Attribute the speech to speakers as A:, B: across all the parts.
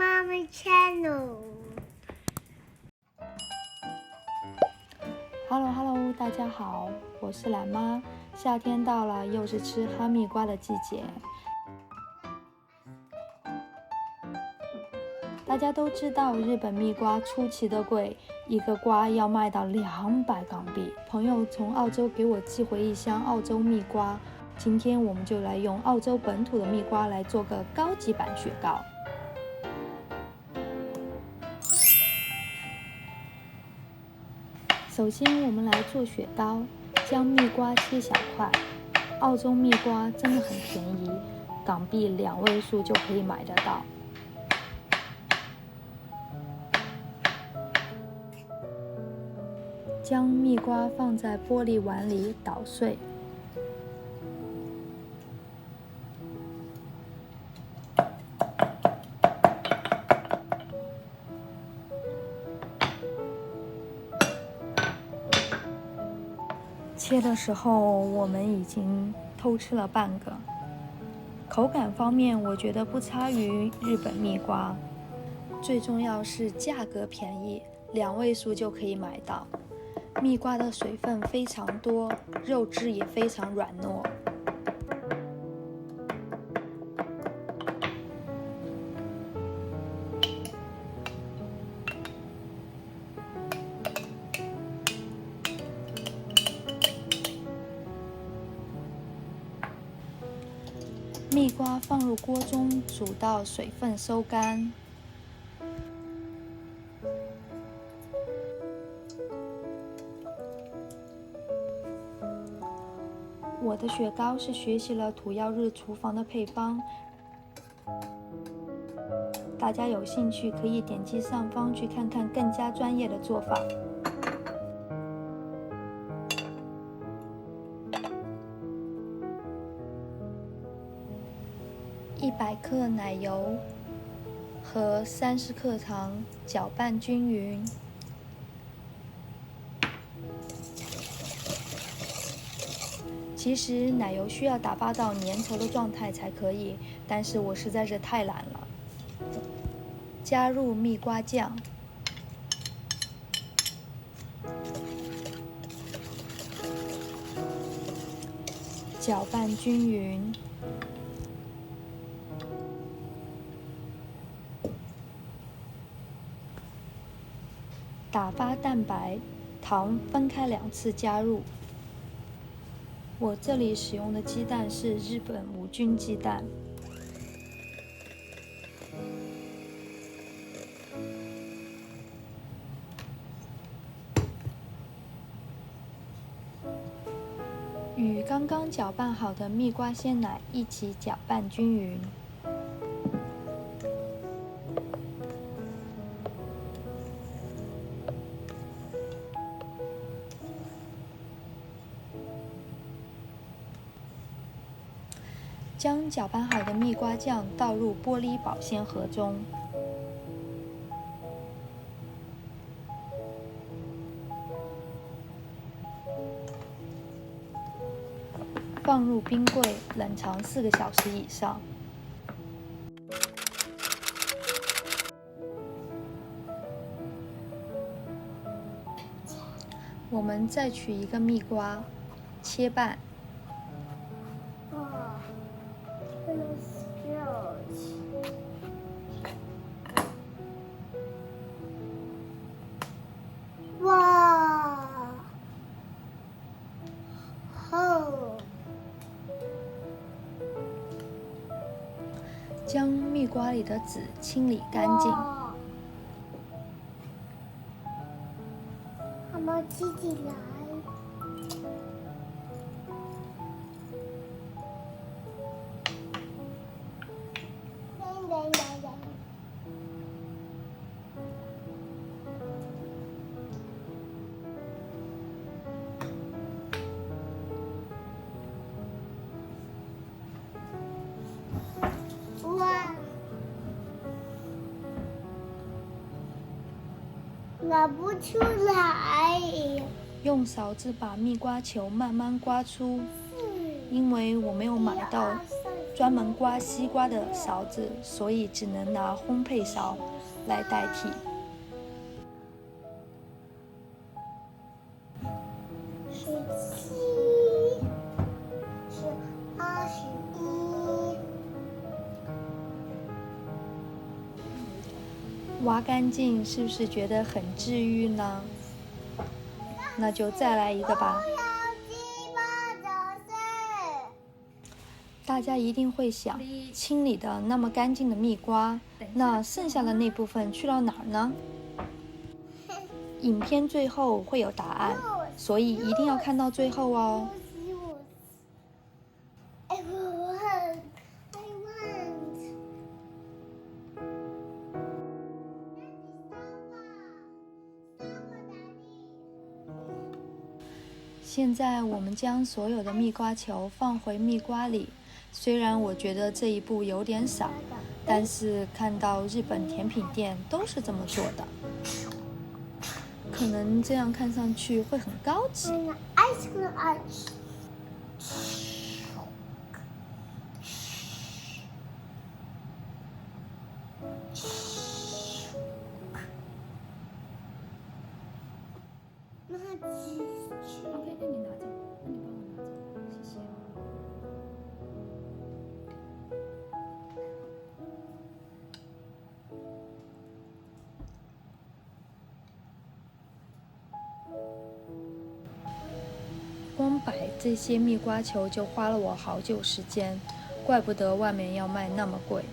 A: Mommy Channel。Hello，
B: 大家好，我是懒妈。夏天到了，又是吃哈密瓜的季节。大家都知道，日本蜜瓜出奇的贵，一个瓜要卖到200港币。朋友从澳洲给我寄回一箱澳洲蜜瓜，今天我们就来用澳洲本土的蜜瓜来做个高级版雪糕。首先我们来做雪糕，将蜜瓜切小块。澳洲蜜瓜真的很便宜，港币2位数就可以买得到。将蜜瓜放在玻璃碗里捣碎，切的时候我们已经偷吃了半个。口感方面我觉得不差于日本蜜瓜，最重要是价格便宜，2位数就可以买到。蜜瓜的水分非常多，肉质也非常软糯。蜜瓜放入锅中煮到水分收干。我的雪糕是学习了土曜日厨房的配方，大家有兴趣可以点击上方去看看更加专业的做法。100克奶油和30克糖搅拌均匀。其实奶油需要打发到粘稠的状态才可以，但是我实在是太懒了。加入蜜瓜酱，搅拌均匀。打发蛋白，糖分开2次加入。我这里使用的鸡蛋是日本无菌鸡蛋。与刚刚搅拌好的蜜瓜鲜奶一起搅拌均匀。将搅拌好的蜜瓜酱倒入玻璃保鲜盒中，放入冰柜冷藏4个小时以上。我们再取一个蜜瓜，切半。
A: 哇，厚！
B: 将蜜瓜里的籽清理干净。
A: 妈妈自己来。拿不出来。
B: 用勺子把蜜瓜球慢慢刮出，因为我没有买到专门刮西瓜的勺子，所以只能拿烘焙勺来代替。
A: 17是21。
B: 挖干净是不是觉得很治愈呢？那就再来一个吧。大家一定会想，清理的那么干净的蜜瓜，那剩下的那部分去到哪儿呢？影片最后会有答案，所以一定要看到最后哦。
A: I want.
B: 现在我们将所有的蜜瓜球放回蜜瓜里，虽然我觉得这一步有点傻，但是看到日本甜品店都是这么做的，可能这样看上去会很高级。
A: Ice cream arch.
B: OK， 那你拿着，那你帮我拿着，谢谢。光摆这些蜜瓜球就花了我好久时间，怪不得外面要卖那么贵。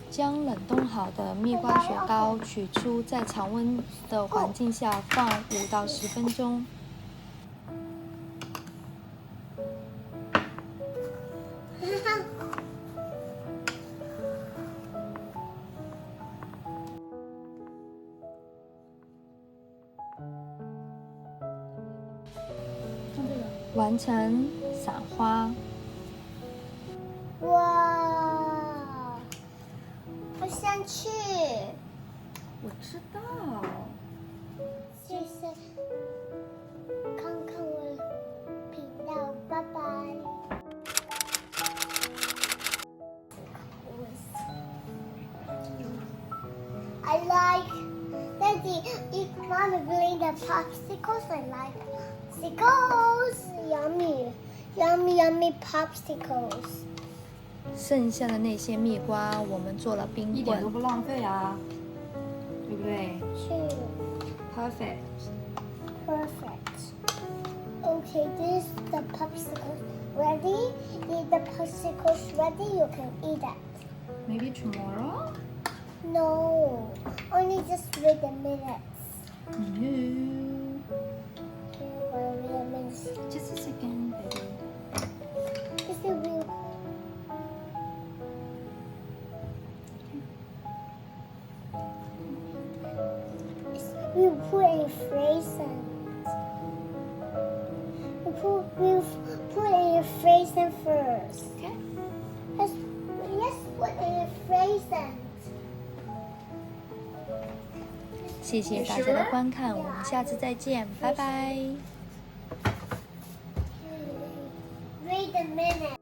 B: 将冷冻好的蜜瓜雪糕取出，在常温的环境下放5到10分钟。完成伞花。
A: 哇，我想去。
B: 我知道。
A: 谢谢，看看我频道，拜拜。I like, Daddy, you want to play the popsicles? I like popsicles. Yummy, yummy, yummy popsicles.
B: 剩下的那些蜜瓜，我们做了冰棍，
C: 一点都不浪费啊，对不对
A: Two,
C: ？Perfect。
A: perfect. Okay, this is the popsicles. Ready? Eat the popsicles ready? You can eat that.
C: Maybe tomorrow?
A: No, only just wait a minute.
C: No.
A: Okay, wait a minute.
C: Just a second, baby.
A: This is real. We put a raisin. We put a raisin first.
C: Okay.
A: Let's put a raisin.
B: 谢谢大家的观看，我们下次再见，拜拜。
A: Wait a minute.